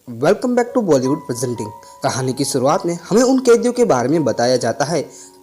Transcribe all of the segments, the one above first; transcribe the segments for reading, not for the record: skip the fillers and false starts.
Welcome back to Bollywood presenting. कहानी की शुरुआत में हमें उन कैदियों के बारे में बताया जाता है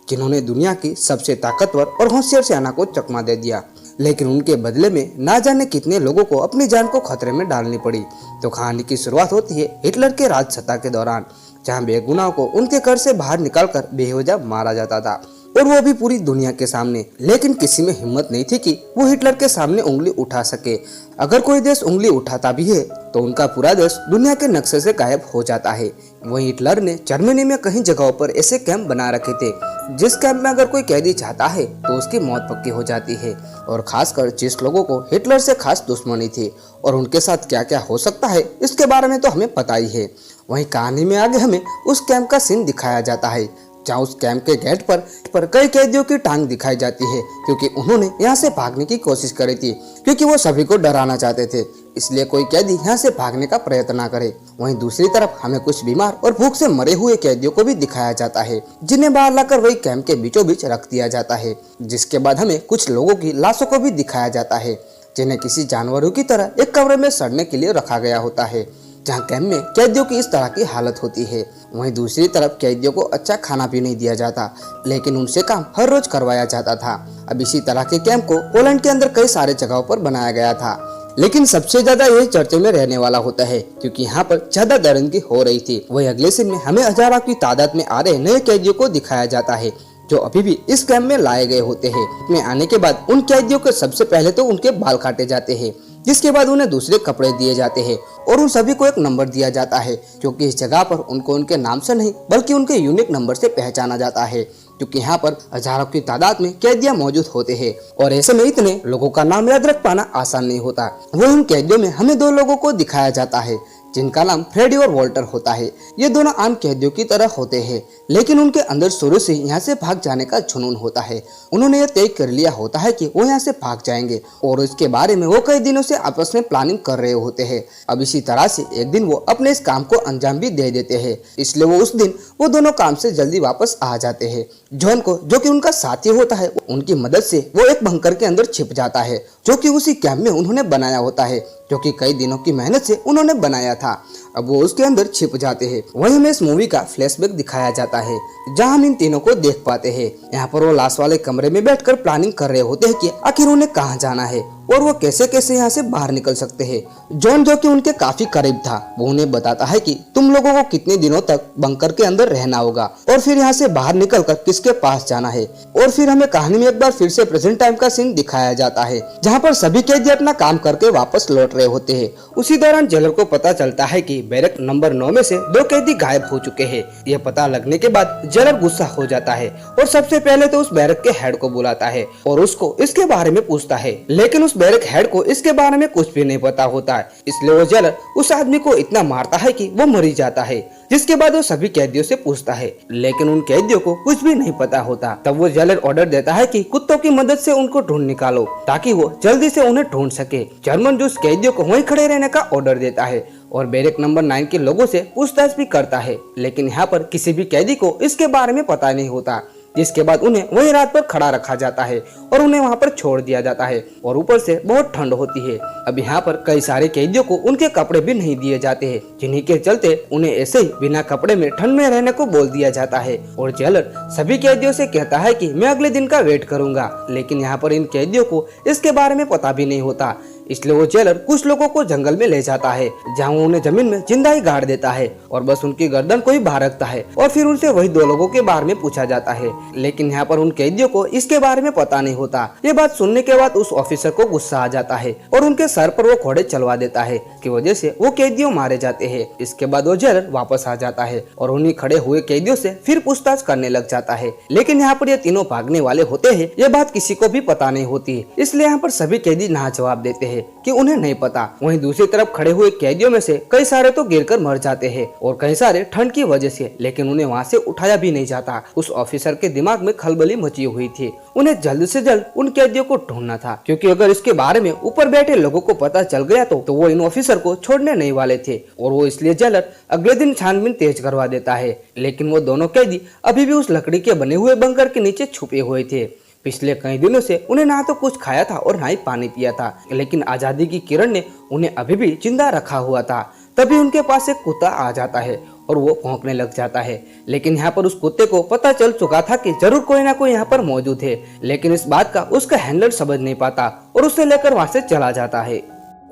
जिन्होंने दुनिया की सबसे ताकतवर और होशियार सेना को चकमा दे दिया, लेकिन उनके बदले में ना जाने कितने लोगों को अपनी जान को खतरे में डालनी पड़ी। तो कहानी की शुरुआत होती है हिटलर के राज सत्ता के दौरान, जहां बेगुनाहों को उनके घर से बाहर निकालकर बेवजह मारा जाता था, और वो भी पूरी दुनिया के सामने। लेकिन किसी में हिम्मत नहीं थी कि वो हिटलर के सामने उंगली उठा सके। अगर कोई देश उंगली उठाता भी है तो उनका पूरा देश दुनिया के नक्शे से गायब हो जाता है। वहीं हिटलर ने जर्मनी में कई जगहों पर ऐसे कैंप बना रखे थे जिस कैंप में अगर कोई कैदी चाहता है तो उसकी मौत पक्की हो जाती है। और खासकर जिस लोगों को हिटलर से खास दुश्मनी थी और उनके साथ क्या क्या हो सकता है इसके बारे में तो हमें पता ही है। वहीं कहानी में आगे हमें उस कैंप का सीन दिखाया जाता है जहाँ उस कैंप के गेट पर कई कैदियों की टांग दिखाई जाती है, क्योंकि उन्होंने यहाँ से भागने की कोशिश करी थी, क्योंकि वो सभी को डराना चाहते थे। इसलिए कोई कैदी यहाँ से भागने का प्रयत्न ना करे। वहीं दूसरी तरफ हमें कुछ बीमार और भूख से मरे हुए कैदियों को भी दिखाया जाता है, जिन्हें बाहर लाकर वही कैंप के बीचों बीच रख दिया जाता है। जिसके बाद हमें कुछ लोगों की लाशों को भी दिखाया जाता है, जिन्हें किसी जानवरों की तरह एक कमरे में सड़ने के लिए रखा गया होता है, जहाँ कैंप में कैदियों की इस तरह की हालत होती है। वहीं दूसरी तरफ कैदियों को अच्छा खाना भी नहीं दिया जाता, लेकिन उनसे काम हर रोज करवाया जाता था। अब इसी तरह के कैंप को पोलैंड के अंदर कई सारे जगहों पर बनाया गया था, लेकिन सबसे ज्यादा यही चर्चे में रहने वाला होता है, क्योंकि यहाँ पर ज्यादा दरिंदगी हो रही थी। वही अगले सीन में हमें हजारों की तादाद में आ रहे नए कैदियों को दिखाया जाता है, जो अभी भी इस कैंप में लाए गए होते हैं। में आने के बाद उन कैदियों को सबसे पहले तो उनके बाल काटे जाते हैं, जिसके बाद उन्हें दूसरे कपड़े दिए जाते हैं और उन सभी को एक नंबर दिया जाता है, क्योंकि इस जगह पर उनको उनके नाम से नहीं बल्कि उनके यूनिक नंबर से पहचाना जाता है, क्योंकि यहाँ पर हजारों की तादाद में कैदियां मौजूद होते हैं और ऐसे में इतने लोगों का नाम याद रख पाना आसान नहीं होता। वही उन कैदियों में हमें दो लोगों को दिखाया जाता है जिनका नाम फ्रेडी और वॉल्टर होता है। ये दोनों आम कैदियों की तरह होते हैं, लेकिन उनके अंदर शुरू से यहाँ से भाग जाने का जुनून होता है। उन्होंने ये तय कर लिया होता है कि वो यहाँ से भाग जाएंगे और इसके बारे में वो कई दिनों से आपस में प्लानिंग कर रहे होते हैं। अब इसी तरह से एक दिन वो अपने इस काम को अंजाम भी दे देते हैं, इसलिए वो उस दिन वो दोनों काम से जल्दी वापस आ जाते हैं। जॉन को, जो कि उनका साथी होता है, उनकी मदद से वो एक बंकर के अंदर छिप जाता है, जो कि उसी कैंप में उन्होंने बनाया होता है, जो कि कई दिनों की मेहनत से उन्होंने बनाया था। अब वो उसके अंदर छिप जाते हैं। वहीं हमें इस मूवी का फ्लैशबैक दिखाया जाता है, जहां हम इन तीनों को देख पाते हैं। यहाँ पर वो लाश वाले कमरे में बैठकर प्लानिंग कर रहे होते हैं कि आखिर उन्हें कहाँ जाना है और वो कैसे कैसे यहाँ से बाहर निकल सकते हैं। जॉन, जो कि उनके काफी करीब था, वो उन्हें बताता है कि तुम लोगों को कितने दिनों तक बंकर के अंदर रहना होगा और फिर यहाँ से बाहर निकलकर किसके पास जाना है। और फिर हमें कहानी में एक बार फिर से प्रेजेंट टाइम का सीन दिखाया जाता है, जहाँ पर सभी कैदी अपना काम करके वापस लौट रहे होते हैं। उसी दौरान जेलर को पता चलता है कि बैरक नंबर 9 में से 2 कैदी गायब हो चुके हैं। यह पता लगने के बाद जेलर गुस्सा हो जाता है और सबसे पहले तो उस बैरक के हेड को बुलाता है और उसको इसके बारे में पूछता है, लेकिन उस बैरक हेड को इसके बारे में कुछ भी नहीं पता होता है। इसलिए वो जेलर उस आदमी को इतना मारता है कि वो मर ही जाता है। जिसके बाद वो सभी कैदियों से पूछता है, लेकिन उन कैदियों को कुछ भी नहीं पता होता। तब वो जेलर ऑर्डर देता है कि कुत्तों की मदद से उनको ढूंढ निकालो, ताकि वो जल्दी से उन्हें ढूंढ सके। जर्मन जो उस कैदियों को वहीं खड़े रहने का ऑर्डर देता है और बैरक नंबर 9 के लोगों से पूछताछ भी करता है, लेकिन यहाँ पर किसी भी कैदी को इसके बारे में पता नहीं होता। जिसके बाद उन्हें वही रात पर खड़ा रखा जाता है और उन्हें वहां पर छोड़ दिया जाता है और ऊपर से बहुत ठंड होती है। अब यहाँ पर कई सारे कैदियों को उनके कपड़े भी नहीं दिए जाते हैं, जिन्हीं के चलते उन्हें ऐसे ही बिना कपड़े में ठंड में रहने को बोल दिया जाता है। और जेलर सभी कैदियों से कहता है कि मैं अगले दिन का वेट करूंगा, लेकिन यहाँ पर इन कैदियों को इसके बारे में पता भी नहीं होता। इसलिए वो जेलर कुछ लोगों को जंगल में ले जाता है, जहाँ वो उन्हें जमीन में जिंदा ही गाड़ देता है और बस उनकी गर्दन को ही बाहर रखता है और फिर उनसे वही 2 लोगों के बारे में पूछा जाता है। लेकिन यहाँ पर उन कैदियों को इसके बारे में पता नहीं होता। ये बात सुनने के बाद उस ऑफिसर को गुस्सा आ जाता है और उनके सर पर वो घोड़े चलवा देता है, की वजह से वो कैदियों मारे जाते हैं। इसके बाद वो जेलर वापस आ जाता है और उन्हीं खड़े हुए कैदियों से फिर पूछताछ करने लग जाता है। लेकिन यहाँ पर ये तीनों भागने वाले होते हैं, ये बात किसी को भी पता नहीं होती, इसलिए यहाँ पर सभी कैदी ना जवाब देते हैं कि उन्हें नहीं पता। वहीं दूसरी तरफ खड़े हुए कैदियों में से कई सारे तो गिरकर मर जाते हैं और कई सारे ठंड की वजह से, लेकिन उन्हें वहां से उठाया भी नहीं जाता। उस ऑफिसर के दिमाग में खलबली मची हुई थी, उन्हें जल्द से जल्द उन कैदियों को ढूंढना था, क्योंकि अगर इसके बारे में ऊपर बैठे लोगों को पता चल गया तो वो इन ऑफिसर को छोड़ने नहीं वाले थे और वो इसलिए जेलर अगले दिन छानबीन तेज करवा देता है। लेकिन वो दोनों कैदी अभी भी उस लकड़ी के बने हुए बंकर के नीचे छुपे हुए थे। पिछले कई दिनों से उन्हें ना तो कुछ खाया था और ना ही पानी पिया था, लेकिन आजादी की किरण ने उन्हें अभी भी जिंदा रखा हुआ था। तभी उनके पास एक कुत्ता आ जाता है और वो भौंकने लग जाता है। लेकिन यहाँ पर उस कुत्ते को पता चल चुका था कि जरूर कोई ना कोई यहाँ पर मौजूद है, लेकिन इस बात का उसका हैंडलर समझ नहीं पाता और उसे लेकर वहाँ से चला जाता है।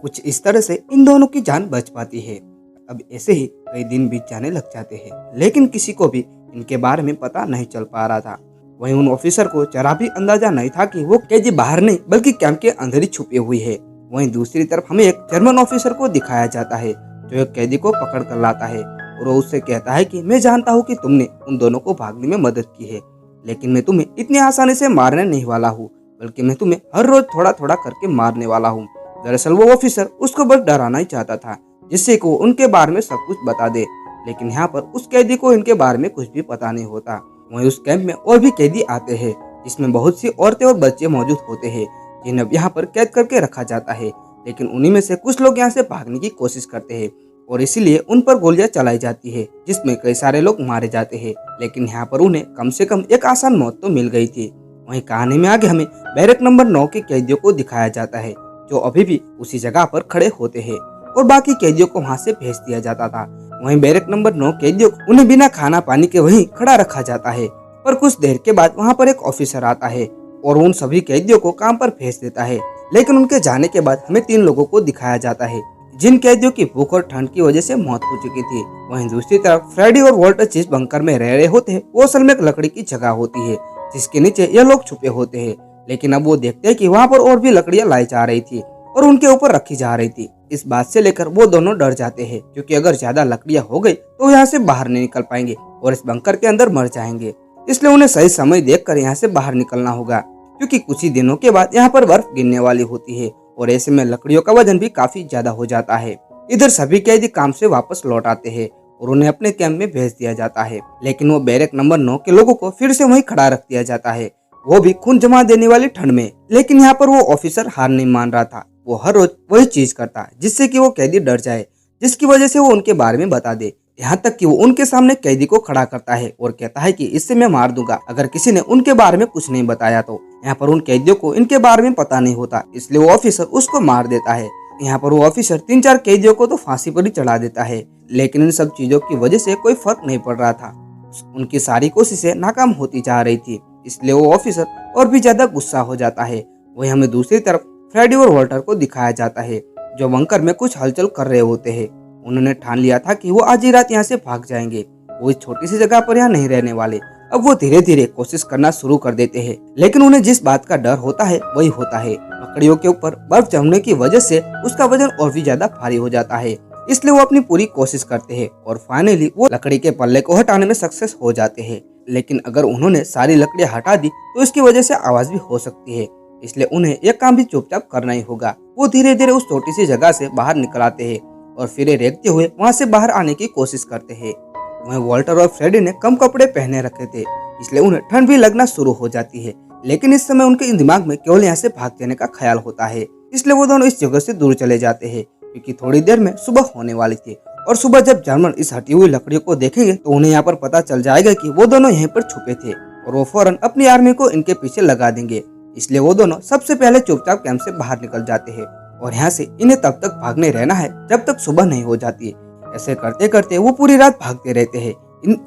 कुछ इस तरह से इन दोनों की जान बच पाती है। अब ऐसे ही कई दिन बीत जाने लग जाते हैं, लेकिन किसी को भी इनके बारे में पता नहीं चल पा रहा था। वहीं उन ऑफिसर को जरा भी अंदाजा नहीं था कि वो कैदी बाहर नहीं बल्कि कैंप के अंदर ही छुपी हुई है। वहीं दूसरी तरफ हमें एक जर्मन ऑफिसर को दिखाया जाता है जो एक कैदी को पकड़ कर लाता है और वो उससे कहता है कि मैं जानता हूँ कि तुमने उन दोनों को भागने में मदद की है, लेकिन मैं तुम्हें इतनी आसानी से मारने नहीं वाला हूँ, बल्कि मैं तुम्हें हर रोज थोड़ा थोड़ा करके मारने वाला हूँ। दरअसल वो ऑफिसर उसको बस डराना ही चाहता था, जिससे कि वो उनके बारे में सब कुछ बता दे। लेकिन यहाँ पर उस कैदी को इनके बारे में कुछ भी पता नहीं होता। वहीं उस कैंप में और भी कैदी आते हैं, जिसमें बहुत सी औरतें और बच्चे मौजूद होते हैं, जिन्हें यहाँ पर कैद करके रखा जाता है। लेकिन उन्हीं में से कुछ लोग यहाँ से भागने की कोशिश करते हैं और इसीलिए उन पर गोलियां चलाई जाती है, जिसमें कई सारे लोग मारे जाते हैं। लेकिन यहाँ पर उन्हें कम से कम एक आसान मौत तो मिल गई थी। वहीं कहानी में आगे हमें बैरक नंबर 9 के कैदियों को दिखाया जाता है, जो अभी भी उसी जगह पर खड़े होते हैं और बाकी कैदियों को वहाँ से भेज दिया जाता था। वहीं बैरक नंबर 9 कैदियों को उन्हें बिना खाना पानी के वहीं खड़ा रखा जाता है। पर कुछ देर के बाद वहाँ पर एक ऑफिसर आता है और उन सभी कैदियों को काम पर भेज देता है। लेकिन उनके जाने के बाद हमें 3 लोगों को दिखाया जाता है, जिन कैदियों की भूख और ठंड की वजह से मौत हो चुकी थी। वहीं दूसरी तरफ फ्रेडी और वॉल्टर जिस बंकर में रह रहे होते हैं, वो असल में एक लकड़ी की जगह होती है, जिसके नीचे ये लोग छुपे होते हैं। लेकिन अब वो देखते हैं कि वहाँ पर और भी लकड़ियाँ लाई जा रही थी और उनके ऊपर रखी जा रही थी। इस बात से लेकर वो दोनों डर जाते हैं, क्योंकि अगर ज्यादा लकड़ियाँ हो गई तो यहाँ से बाहर नहीं निकल पाएंगे और इस बंकर के अंदर मर जाएंगे। इसलिए उन्हें सही समय देखकर यहाँ से बाहर निकलना होगा, क्योंकि कुछ ही दिनों के बाद यहाँ पर बर्फ गिरने वाली होती है और ऐसे में लकड़ियों का वजन भी काफी ज्यादा हो जाता है। इधर सभी कैदी काम से वापस लौट आते हैं और उन्हें अपने कैंप में भेज दिया जाता है। लेकिन वो बैरक नंबर 9 के लोगों को फिर से वहीं खड़ा रख दिया जाता है, वो भी खून जमा देने वाली ठंड में। लेकिन यहाँ पर वो ऑफिसर हार नहीं मान रहा था। वो हर रोज वही चीज करता, जिससे कि वो कैदी डर जाए, जिसकी वजह से वो उनके बारे में बता दे। यहाँ तक कि वो उनके सामने कैदी को खड़ा करता है और कहता है कि इससे मैं मार दूंगा अगर किसी ने उनके बारे में कुछ नहीं बताया तो। यहाँ पर उन कैदियों को इनके बारे में पता नहीं होता, इसलिए वो ऑफिसर उसको मार देता है। यहाँ पर वो ऑफिसर 3-4 कैदियों को तो फांसी पर ही चढ़ा देता है। लेकिन इन सब चीजों की वजह से कोई फर्क नहीं पड़ रहा था। उनकी सारी कोशिशें नाकाम होती जा रही थी, इसलिए वो ऑफिसर और भी ज्यादा गुस्सा हो जाता है। वही हमें दूसरी तरफ फ्रेडी और वॉल्टर को दिखाया जाता है, जो बंकर में कुछ हलचल कर रहे होते हैं। उन्होंने ठान लिया था कि वो आज ही रात यहाँ से भाग जाएंगे, वो इस छोटी सी जगह पर यहाँ नहीं रहने वाले। अब वो धीरे धीरे कोशिश करना शुरू कर देते हैं, लेकिन उन्हें जिस बात का डर होता है वही होता है। लकड़ियों के ऊपर बर्फ जमने की वजह से उसका वजन और भी ज्यादा भारी हो जाता है, इसलिए वो अपनी पूरी कोशिश करते हैं और फाइनली वो लकड़ी के पल्ले को हटाने में सक्सेस हो जाते हैं। लेकिन अगर उन्होंने सारी लकड़ियां हटा दी तो इसकी वजह से आवाज भी हो सकती है, इसलिए उन्हें एक काम भी चुपचाप करना ही होगा। वो धीरे धीरे उस छोटी सी जगह से बाहर निकल आते हैं और फिर रेंगते हुए वहाँ से बाहर आने की कोशिश करते हैं। वहीं वॉल्टर और फ्रेडी ने कम कपड़े पहने रखे थे, इसलिए उन्हें ठंड भी लगना शुरू हो जाती है। लेकिन इस समय उनके दिमाग में केवल यहाँ से भाग जाने का ख्याल होता है, इसलिए वो दोनों इस जगह से दूर चले जाते हैं, क्योंकि थोड़ी देर में सुबह होने वाली थी। और सुबह जब जर्मन इस हटी हुई लकड़ियों को देखेंगे तो उन्हें यहाँ पर पता चल जाएगा कि वो दोनों यहीं पर छुपे थे और वो फौरन अपनी आर्मी को इनके पीछे लगा देंगे। इसलिए वो दोनों सबसे पहले चुपचाप कैंप से बाहर निकल जाते हैं और यहाँ से इन्हें तब तक भागने रहना है जब तक सुबह नहीं हो जाती है। ऐसे करते करते वो पूरी रात भागते रहते हैं।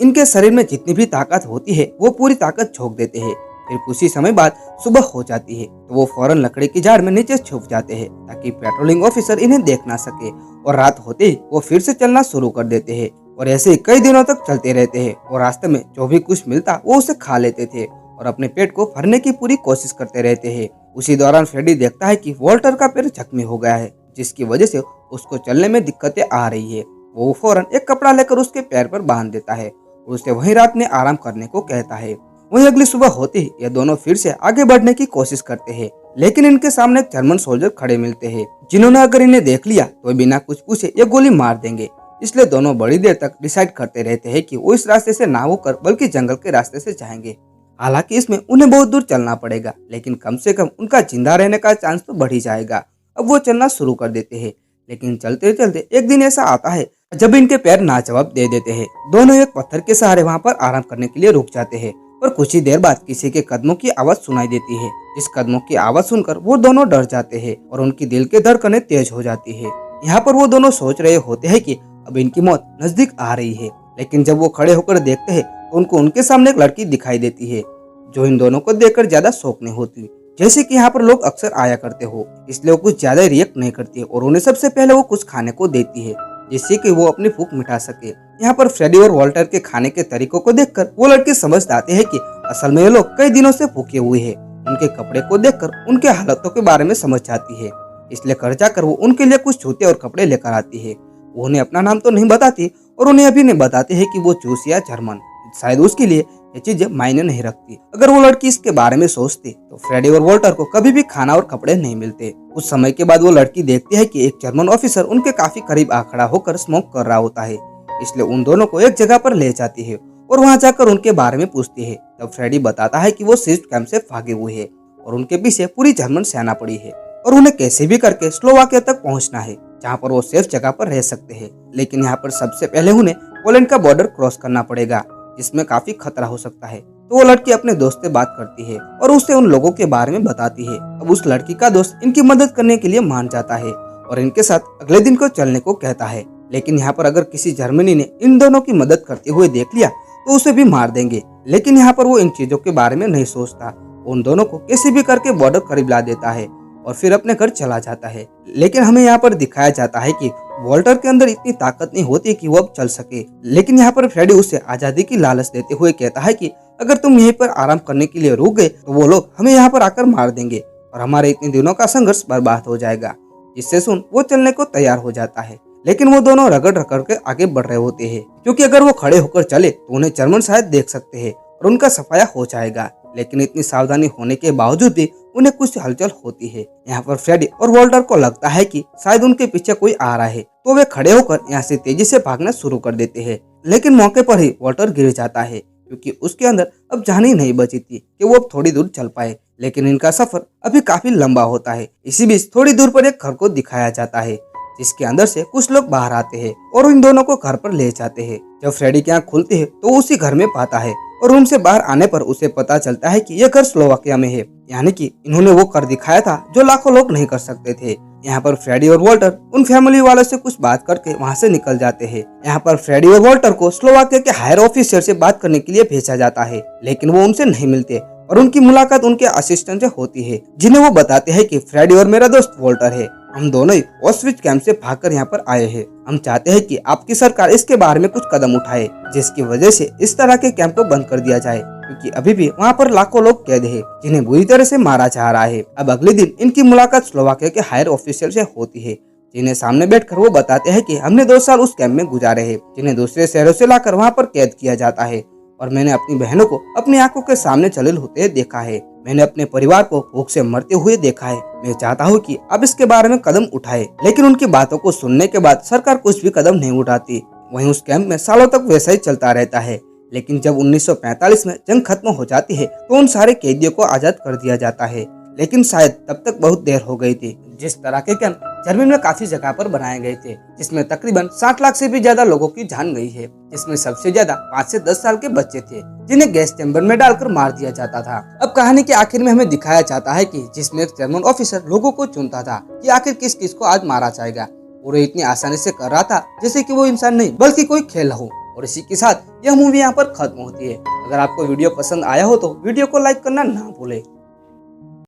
इनके शरीर में जितनी भी ताकत होती है वो पूरी ताकत झोंक देते हैं। फिर कुछ ही समय बाद सुबह हो जाती है तो वो फौरन लकड़ी की झाड़ में नीचे छुप जाते हैं ताकि पेट्रोलिंग ऑफिसर इन्हें देख ना सके। और रात होते ही वो फिर से चलना शुरू कर देते हैं और ऐसे ही कई दिनों तक चलते रहते हैं और रास्ते में जो भी कुछ मिलता वो उसे खा लेते थे और अपने पेट को भरने की पूरी कोशिश करते रहते हैं। उसी दौरान फ्रेडी देखता है कि वॉल्टर का पैर जख्मी हो गया है, जिसकी वजह से उसको चलने में दिक्कतें आ रही है। वो फौरन एक कपड़ा लेकर उसके पैर पर बांध देता है और उसे वहीं रात में आराम करने को कहता है। वहीं अगली सुबह होते ही ये दोनों फिर से आगे बढ़ने की कोशिश करते हैं, लेकिन इनके सामने एक जर्मन सोल्जर खड़े मिलते हैं, जिन्होंने अगर इन्हें देख लिया तो बिना कुछ पूछे ये गोली मार देंगे। इसलिए दोनों बड़ी देर तक डिसाइड करते रहते हैं कि वो इस रास्ते से ना होकर बल्कि जंगल के रास्ते से जाएंगे। हालांकि इसमें उन्हें बहुत दूर चलना पड़ेगा, लेकिन कम से कम उनका जिंदा रहने का चांस तो बढ़ ही जाएगा। अब वो चलना शुरू कर देते हैं, लेकिन चलते चलते एक दिन ऐसा आता है जब इनके पैर ना जवाब दे देते हैं। दोनों एक पत्थर के सहारे वहाँ पर आराम करने के लिए रुक जाते हैं और कुछ ही देर बाद किसी के कदमों की आवाज सुनाई देती है। इस कदमों की आवाज सुनकर वो दोनों डर जाते हैं और उनकी दिल की धड़कनें तेज हो जाती है। यहाँ पर वो दोनों सोच रहे होते हैं कि अब इनकी मौत नजदीक आ रही है। लेकिन जब वो खड़े होकर देखते हैं तो उनको उनके सामने एक लड़की दिखाई देती है जो इन दोनों को देखकर ज्यादा शौक नहीं होती। जैसे कि यहाँ पर लोग अक्सर आया करते हो, इसलिए वो कुछ ज्यादा रिएक्ट नहीं करती है और उन्हें सबसे पहले वो कुछ खाने को देती है जिससे कि वो अपनी भूख मिटा सके। यहाँ पर फ्रेडी और वॉल्टर के खाने के तरीकों को देखकर वो लड़की समझ जाते हैं कि असल में ये लोग कई दिनों से भूखे हुए हैं। उनके कपड़े को देखकर उनके हालतों के बारे में समझ जाती है, इसलिए घर जाकर वो उनके लिए कुछ जूते और कपड़े लेकर आती है। वो उन्हें अपना नाम तो नहीं बताती और उन्हें अभी नहीं बताते है कि वो जूस या जर्मन, शायद उसके लिए ये चीजें मायने नहीं रखती। अगर वो लड़की इसके बारे में सोचती तो फ्रेडी और वॉल्टर को कभी भी खाना और कपड़े नहीं मिलते। कुछ समय के बाद वो लड़की देखती है कि एक जर्मन ऑफिसर उनके काफी करीब आ खड़ा होकर स्मोक कर रहा होता है, इसलिए उन दोनों को एक जगह पर ले जाती है और वहां जाकर उनके बारे में पूछती है। तब फ्रेडी बताता है कि वो सिर्फ कैंप से भागे हुए है और उनके पीछे पूरी जर्मन सेना पड़ी है और उन्हें कैसे भी करके स्लोवाकिया तक पहुंचना है जहां पर वो सेफ जगह पर रह सकते हैं। लेकिन यहाँ पर सबसे पहले उन्हें पोलैंड का बॉर्डर क्रॉस करना पड़ेगा जिसमें काफी खतरा हो सकता है। तो वो लड़की अपने दोस्त से बात करती है और उसे उन लोगों के बारे में बताती है। अब उस लड़की का दोस्त इनकी मदद करने के लिए मान जाता है और इनके साथ अगले दिन को चलने को कहता है। लेकिन यहाँ पर अगर किसी जर्मनी ने इन दोनों की मदद करते हुए देख लिया तो उसे भी मार देंगे। लेकिन यहाँ पर वो इन चीजों के बारे में नहीं सोचता, उन दोनों को कैसे भी करके बॉर्डर करीब ला देता है और फिर अपने घर चला जाता है। लेकिन हमें यहाँ पर दिखाया जाता है कि वॉल्टर के अंदर इतनी ताकत नहीं होती कि वो अब चल सके। लेकिन यहाँ पर फ्रेडी उसे आजादी की लालच देते हुए कहता है कि अगर तुम यहीं पर आराम करने के लिए रुक गए तो वो लोग हमें यहाँ पर आकर मार देंगे और हमारे इतने दिनों का संघर्ष बर्बाद हो जाएगा। जिससे सुन वो चलने को तैयार हो जाता है। लेकिन वो दोनों रगड़ रगड़ के आगे बढ़ रहे होते हैं क्योंकि अगर वो खड़े होकर चले तो उन्हें जर्मन शायद देख सकते हैं और उनका सफाया हो जाएगा। लेकिन इतनी सावधानी होने के बावजूद भी उन्हें कुछ हलचल होती है। यहाँ पर फ्रेडी और वॉल्टर को लगता है कि शायद उनके पीछे कोई आ रहा है, तो वे खड़े होकर यहाँ से तेजी से भागना शुरू कर देते हैं। लेकिन मौके पर ही वॉल्टर गिर जाता है क्योंकि उसके अंदर अब जान ही नहीं बची थी कि वो अब थोड़ी दूर चल पाए। लेकिन इनका सफर अभी काफी लंबा होता है। इसी बीच थोड़ी दूर पर एक घर को दिखाया जाता है जिसके अंदर से कुछ लोग बाहर आते हैं और इन दोनों को घर पर ले जाते हैं। जब फ्रेडी की आंख खुलती है तो उसी घर में पाता है और रूम से बाहर आने पर उसे पता चलता है कि यह घर स्लोवाकिया में है, यानी कि इन्होंने वो कर दिखाया था जो लाखों लोग नहीं कर सकते थे। यहाँ पर फ्रेडी और वॉल्टर उन फैमिली वालों से कुछ बात करके वहाँ से निकल जाते हैं। यहाँ पर फ्रेडी और वॉल्टर को स्लोवाकिया के हायर ऑफिसर से बात करने के लिए भेजा जाता है, लेकिन वो उनसे नहीं मिलते और उनकी मुलाकात उनके असिस्टेंट से होती है जिन्हें वो बताते हैं कि फ्रेडी और मेरा दोस्त वॉल्टर है, हम दोनों ही ऑस्विच कैंप से भागकर यहाँ पर आए हैं। हम चाहते हैं कि आपकी सरकार इसके बारे में कुछ कदम उठाए जिसकी वजह से इस तरह के कैंप को बंद कर दिया जाए, क्योंकि अभी भी वहाँ पर लाखों लोग कैद हैं जिन्हें बुरी तरह से मारा जा रहा है। अब अगले दिन इनकी मुलाकात स्लोवाकिया के हायर ऑफिसर से होती है जिन्हें सामने बैठकर वो बताते हैं कि हमने 2 साल उस कैंप में गुजारे हैं जिन्हें दूसरे शहरों से लाकर वहाँ पर कैद किया जाता है और मैंने अपनी बहनों को अपनी आंखों के सामने जलील होते देखा है। मैंने अपने परिवार को भूख से मरते हुए देखा है। मैं चाहता हूँ कि अब इसके बारे में कदम उठाए। लेकिन उनकी बातों को सुनने के बाद सरकार कुछ भी कदम नहीं उठाती। वहीं उस कैंप में सालों तक वैसा ही चलता रहता है। लेकिन जब 1945 में जंग खत्म हो जाती है तो उन सारे कैदियों को आजाद कर दिया जाता है। लेकिन शायद तब तक बहुत देर हो गई थी। जिस तरह के कैंप जर्मनी में काफी जगह पर बनाए गए थे जिसमें तकरीबन 60 लाख से भी ज्यादा लोगों की जान गई है, जिसमें सबसे ज्यादा 5 से 10 साल के बच्चे थे जिन्हें गैस चैम्बर में डालकर मार दिया जाता था। अब कहानी के आखिर में हमें दिखाया जाता है कि जिसमें एक जर्मन ऑफिसर लोगों को चुनता था कि आखिर किस किस को आज मारा जाएगा और वो इतनी आसानी से कर रहा था जैसे कि वो इंसान नहीं बल्कि कोई खेल हो। और इसी के साथ यह मूवी यहाँ पर खत्म होती है। अगर आपको वीडियो पसंद आया हो तो वीडियो को लाइक करना ना भूले।